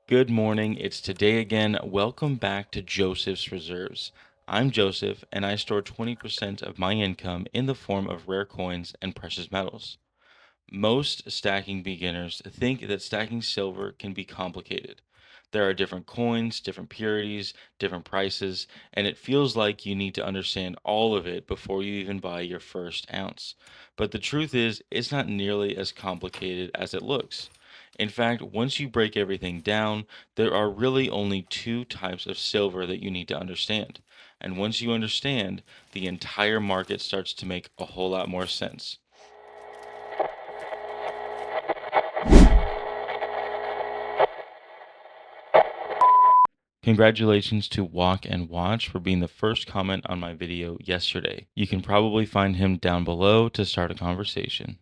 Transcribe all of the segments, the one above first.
Good morning. It's today again. Welcome back to Joseph's Reserves. I'm Joseph, and I store 20% of my income in the form of rare coins and precious metals. Most stacking beginners think that stacking silver can be complicated. There are different coins, different purities, different prices, and it feels like you need to understand all of it before you even buy your first ounce. But the truth is, it's not nearly as complicated as it looks. In fact, once you break everything down, there are really only two types of silver that you need to understand. And once you understand, the entire market starts to make a whole lot more sense. Congratulations to Walk and Watch for being the first comment on my video yesterday. You can probably find him down below to start a conversation.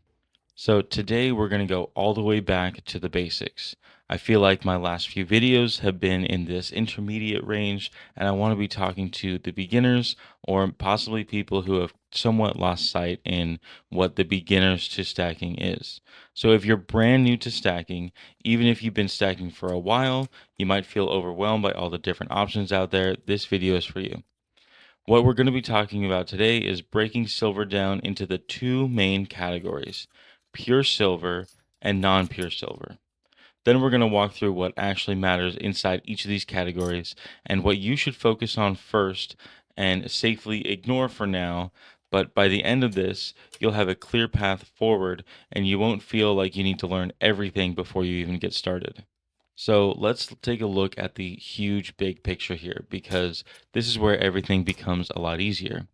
So today we're going to go all the way back to the basics. I feel like my last few videos have been in this intermediate range, and I want to be talking to the beginners or possibly people who have somewhat lost sight in what the beginners to stacking is. So if you're brand new to stacking, even if you've been stacking for a while, you might feel overwhelmed by all the different options out there. This video is for you. What we're going to be talking about today is breaking silver down into the two main categories: pure silver and non pure silver. Then we're going to walk through what actually matters inside each of these categories and what you should focus on first and safely ignore for now. But by the end of this, you'll have a clear path forward and you won't feel like you need to learn everything before you even get started. So let's take a look at the huge big picture here because this is where everything becomes a lot easier.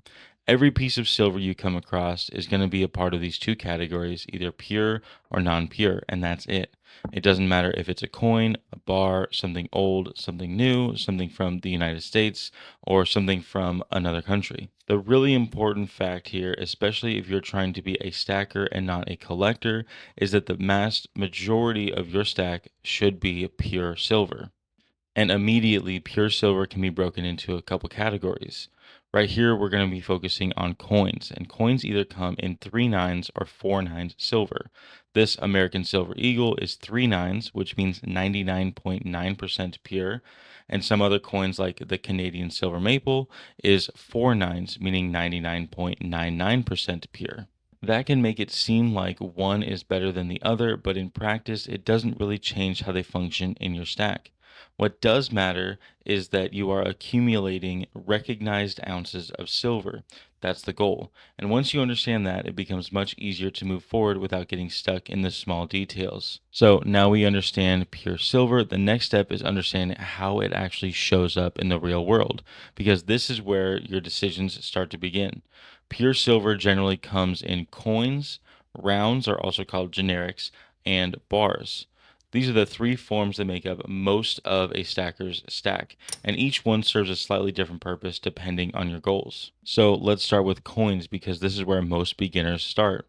Every piece of silver you come across is going to be a part of these two categories, either pure or non pure, and that's it. It doesn't matter if it's a coin, a bar, something old, something new, something from the United States, or something from another country. The really important fact here, especially if you're trying to be a stacker and not a collector, is that the vast majority of your stack should be pure silver. And immediately, pure silver can be broken into a couple categories. Right here, we're going to be focusing on coins, and coins either come in 3 nines or 4 nines silver. This American Silver Eagle is 3 nines, which means 99.9% pure, and some other coins like the Canadian Silver Maple is 4 nines, meaning 99.99% pure. That can make it seem like one is better than the other, but in practice, it doesn't really change how they function in your stack. What does matter is that you are accumulating recognized ounces of silver. That's the goal. And once you understand that, it becomes much easier to move forward without getting stuck in the small details. So now we understand pure silver. The next step is understanding how it actually shows up in the real world, because this is where your decisions start to begin. Pure silver generally comes in coins, rounds are also called generics, and bars. These are the three forms that make up most of a stacker's stack, and each one serves a slightly different purpose depending on your goals. So let's start with coins because this is where most beginners start.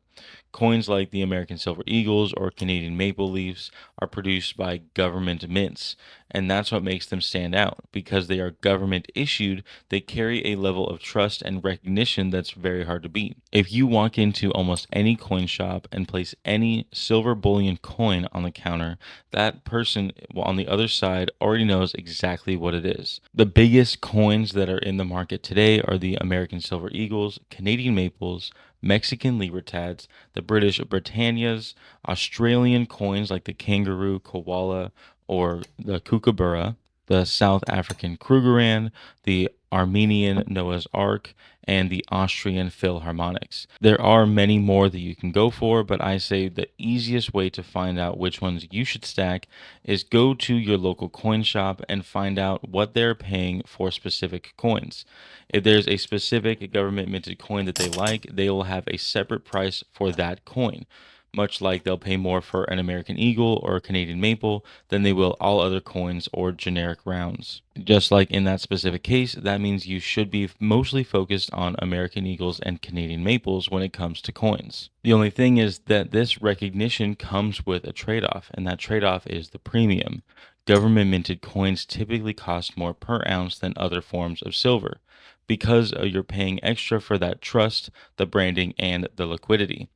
Coins like the American Silver Eagles or Canadian Maple Leafs are produced by government mints, and that's what makes them stand out. Because they are government issued, they carry a level of trust and recognition that's very hard to beat. If you walk into almost any coin shop and place any silver bullion coin on the counter, that person on the other side already knows exactly what it is. The biggest coins that are in the market today are the American Silver Eagles, Canadian Maples, Mexican Libertads, the British Britannias, Australian coins like the kangaroo, koala, or the kookaburra, the South African Krugerrand, the Armenian Noah's Ark, and the Austrian Philharmonics. There are many more that you can go for, but I say the easiest way to find out which ones you should stack is go to your local coin shop and find out what they're paying for specific coins. If there's a specific government minted coin that they like, they will have a separate price for that coin. Much like they'll pay more for an American Eagle or a Canadian Maple than they will all other coins or generic rounds. Just like in that specific case, that means you should be mostly focused on American Eagles and Canadian Maples when it comes to coins. The only thing is that this recognition comes with a trade off, and that trade off is the premium. Government minted coins typically cost more per ounce than other forms of silver because you're paying extra for that trust, the branding, and the liquidity.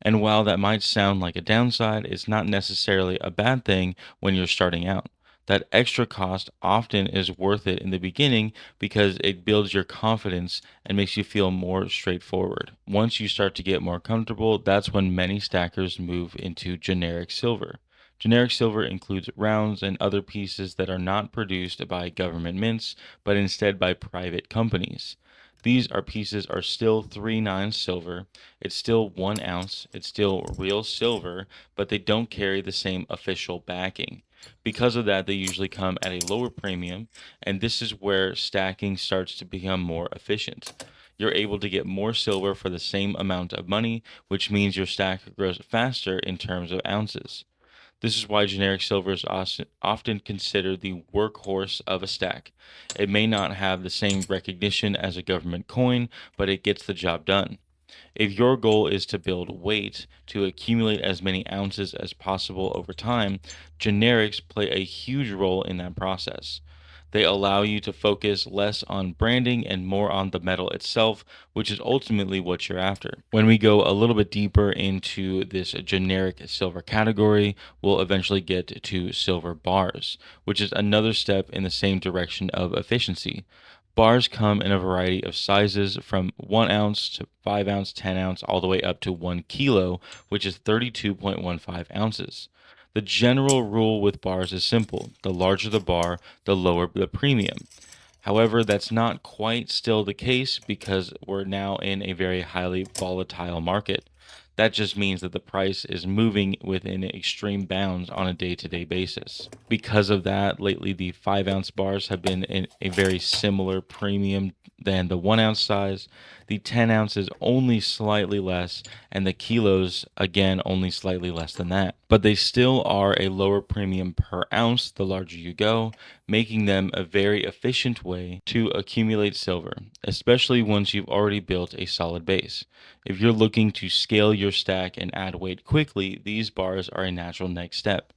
And while that might sound like a downside, it's not necessarily a bad thing when you're starting out. That extra cost often is worth it in the beginning because it builds your confidence and makes you feel more straightforward. Once you start to get more comfortable, that's when many stackers move into generic silver. Generic silver includes rounds and other pieces that are not produced by government mints, but instead by private companies. These pieces are still 3/9 silver. It's still 1 ounce. It's still real silver, but they don't carry the same official backing. Because of that, they usually come at a lower premium, and this is where stacking starts to become more efficient. You're able to get more silver for the same amount of money, which means your stack grows faster in terms of ounces. This is why generic silver is often considered the workhorse of a stack. It may not have the same recognition as a government coin, but it gets the job done. If your goal is to build weight, to accumulate as many ounces as possible over time, generics play a huge role in that process. They allow you to focus less on branding and more on the metal itself, which is ultimately what you're after. When we go a little bit deeper into this generic silver category, we'll eventually get to silver bars, which is another step in the same direction of efficiency. Bars come in a variety of sizes from 1 ounce to 5 ounce, 10 ounce, all the way up to 1 kilo, which is 32.15 ounces. The general rule with bars is simple: the larger the bar, the lower the premium. However, that's not quite still the case because we're now in a very highly volatile market. That just means that the price is moving within extreme bounds on a day to day basis. Because of that, lately the 5 ounce bars have been in a very similar premium than the 1 ounce size. The 10 ounce is only slightly less, and the kilos, again, only slightly less than that. But they still are a lower premium per ounce the larger you go, making them a very efficient way to accumulate silver, especially once you've already built a solid base. If you're looking to scale your stack and add weight quickly, these bars are a natural next step.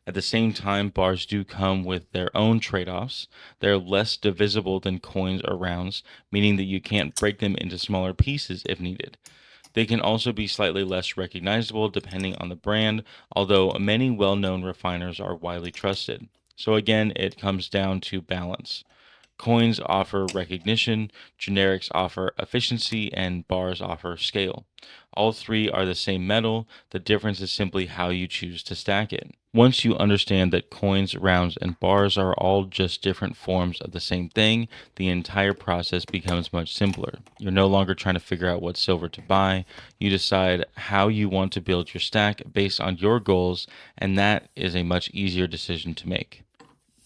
At the same time, bars do come with their own trade offs. They're less divisible than coins or rounds, meaning that you can't break them into smaller pieces if needed. They can also be slightly less recognizable depending on the brand, although many well known refiners are widely trusted. So, again, it comes down to balance. Coins offer recognition, generics offer efficiency, and bars offer scale. All three are the same metal, the difference is simply how you choose to stack it. Once you understand that coins, rounds, and bars are all just different forms of the same thing, the entire process becomes much simpler. You're no longer trying to figure out what silver to buy. You decide how you want to build your stack based on your goals, and that is a much easier decision to make.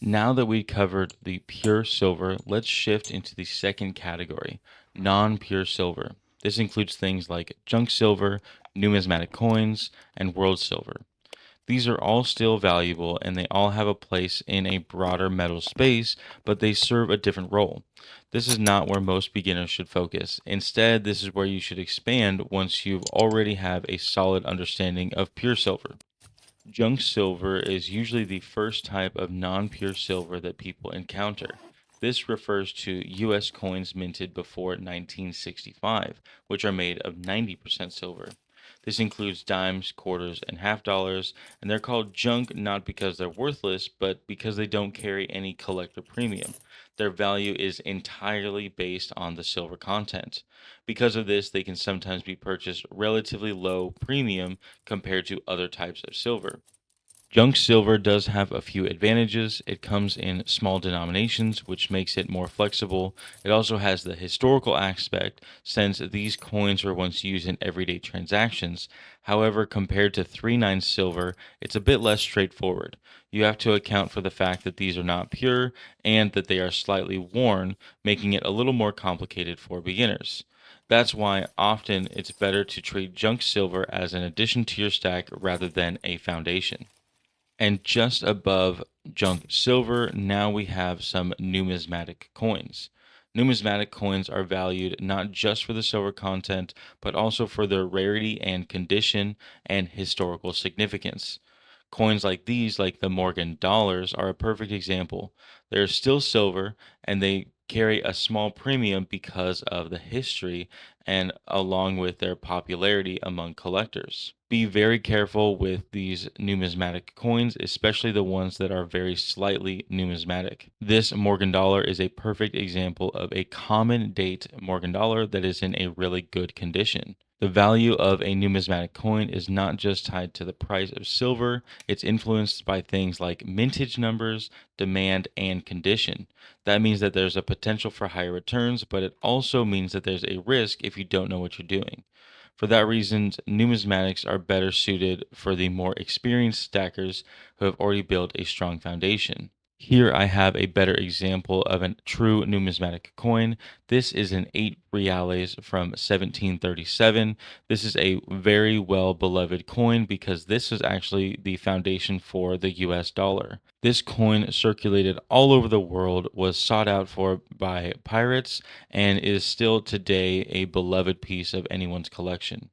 Now that we covered the pure silver, let's shift into the second category, non pure silver. This includes things like junk silver, numismatic coins, and world silver. These are all still valuable and they all have a place in a broader metal space, but they serve a different role. This is not where most beginners should focus. Instead, this is where you should expand once you already have a solid understanding of pure silver. Junk silver is usually the first type of non pure silver that people encounter. This refers to US coins minted before 1965, which are made of 90% silver. This includes dimes, quarters, and half dollars, and they're called junk not because they're worthless, but because they don't carry any collector premium. Their value is entirely based on the silver content. Because of this, they can sometimes be purchased relatively low premium compared to other types of silver. Junk silver does have a few advantages. It comes in small denominations, which makes it more flexible. It also has the historical aspect, since these coins were once used in everyday transactions. However, compared to 3/9 silver, it's a bit less straightforward. You have to account for the fact that these are not pure and that they are slightly worn, making it a little more complicated for beginners. That's why often it's better to treat junk silver as an addition to your stack rather than a foundation. And just above junk silver, now we have some numismatic coins. Numismatic coins are valued not just for the silver content, but also for their rarity and condition and historical significance. Coins like these, like the Morgan dollars, are a perfect example. They're still silver and they carry a small premium because of the history and along with their popularity among collectors. Be very careful with these numismatic coins, especially the ones that are very slightly numismatic. This Morgan dollar is a perfect example of a common date Morgan dollar that is in a really good condition. The value of a numismatic coin is not just tied to the price of silver, it's influenced by things like mintage numbers, demand, and condition. That means that there's a potential for higher returns, but it also means that there's a risk if you don't know what you're doing. For that reason, numismatics are better suited for the more experienced stackers who have already built a strong foundation. Here I have a better example of a true numismatic coin. This is an 8 reales from 1737. This is a very well beloved coin because this was actually the foundation for the US dollar. This coin circulated all over the world, was sought out for by pirates, and is still today a beloved piece of anyone's collection.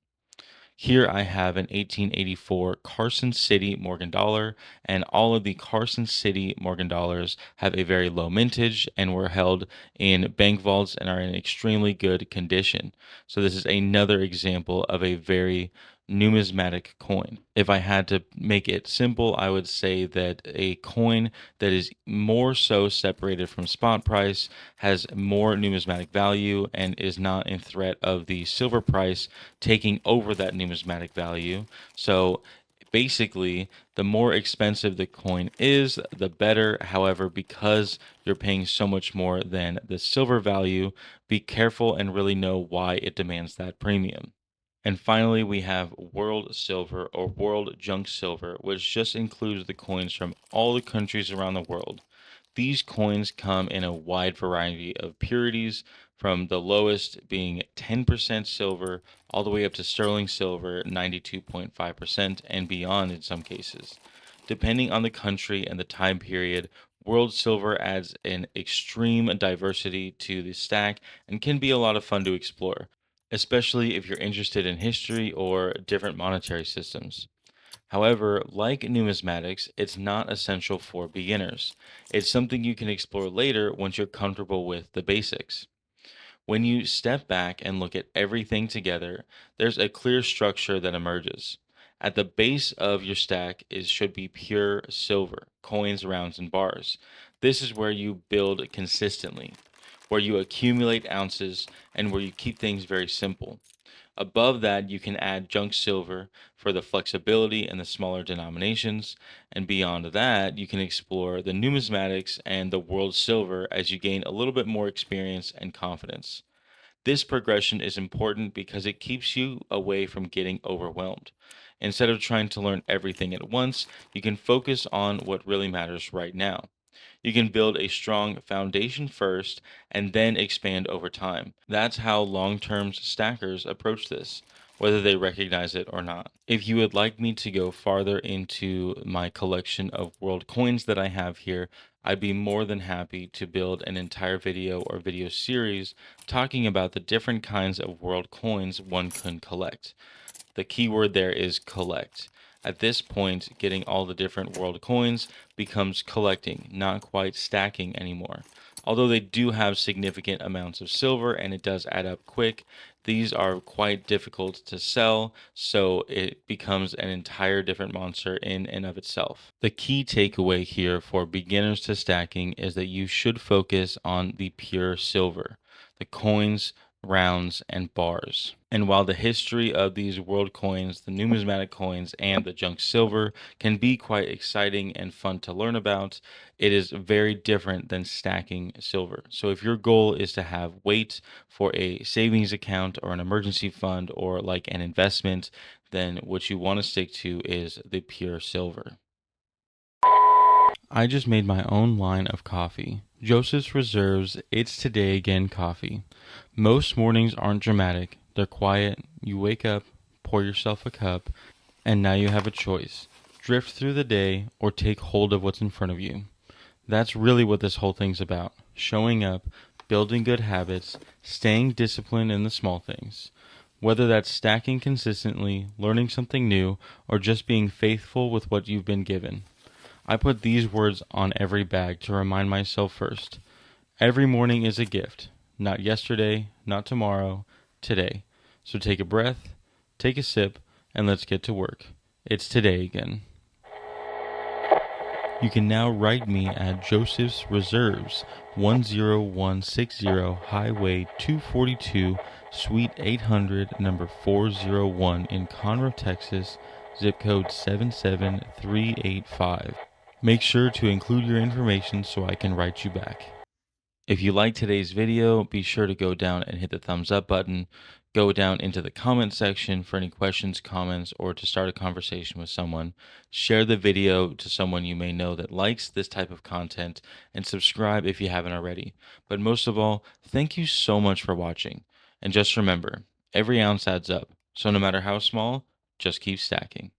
Here I have an 1884 Carson City Morgan dollar, and all of the Carson City Morgan dollars have a very low mintage and were held in bank vaults and are in extremely good condition. So this is another example of a very numismatic coin. If I had to make it simple, I would say that a coin that is more so separated from spot price has more numismatic value and is not in threat of the silver price taking over that numismatic value. So basically, the more expensive the coin is, the better. However, because you're paying so much more than the silver value, be careful and really know why it demands that premium. And finally, we have world silver or world junk silver, which just includes the coins from all the countries around the world. These coins come in a wide variety of purities, from the lowest being 10% silver all the way up to sterling silver 92.5% and beyond in some cases. Depending on the country and the time period, world silver adds an extreme diversity to the stack and can be a lot of fun to explore, especially if you're interested in history or different monetary systems. However, like numismatics, it's not essential for beginners. It's something you can explore later once you're comfortable with the basics. When you step back and look at everything together, there's a clear structure that emerges. At the base of your stack is should be pure silver, coins, rounds, and bars. This is where you build consistently, where you accumulate ounces, and where you keep things very simple. Above that, you can add junk silver for the flexibility and the smaller denominations. And beyond that, you can explore the numismatics and the world silver as you gain a little bit more experience and confidence. This progression is important because it keeps you away from getting overwhelmed. Instead of trying to learn everything at once, you can focus on what really matters right now. You can build a strong foundation first and then expand over time. That's how long term stackers approach this, whether they recognize it or not. If you would like me to go farther into my collection of world coins that I have here, I'd be more than happy to build an entire video or video series talking about the different kinds of world coins one can collect. The keyword there is collect. At this point, getting all the different world coins becomes collecting, not quite stacking anymore. Although they do have significant amounts of silver and it does add up quick, these are quite difficult to sell, so it becomes an entire different monster in and of itself. The key takeaway here for beginners to stacking is that you should focus on the pure silver, the coins, rounds, and bars. And while the history of these world coins, the numismatic coins, and the junk silver can be quite exciting and fun to learn about, it is very different than stacking silver. So if your goal is to have weight for a savings account or an emergency fund or like an investment, then what you want to stick to is the pure silver. I just made my own line of coffee. Joseph's Reserves It's Today Again coffee. Most mornings aren't dramatic. They're quiet. You wake up, pour yourself a cup, and now you have a choice. Drift through the day or take hold of what's in front of you. That's really what this whole thing's about. Showing up, building good habits, staying disciplined in the small things. Whether that's stacking consistently, learning something new, or just being faithful with what you've been given. I put these words on every bag to remind myself first. Every morning is a gift. Not yesterday, not tomorrow. today. So take a breath, take a sip, and let's get to work. It's today again. You can now write me at Joseph's Reserves, 10160 Highway 242, Suite 800, number 401 in Conroe, Texas, zip code 77385. Make sure to include your information so I can write you back. If you like today's video, be sure to go down and hit the thumbs up button. Go down into the comment section for any questions, comments, or to start a conversation with someone. Share the video to someone you may know that likes this type of content, and subscribe if you haven't already. But most of all, thank you so much for watching. And just remember, every ounce adds up. So no matter how small, just keep stacking.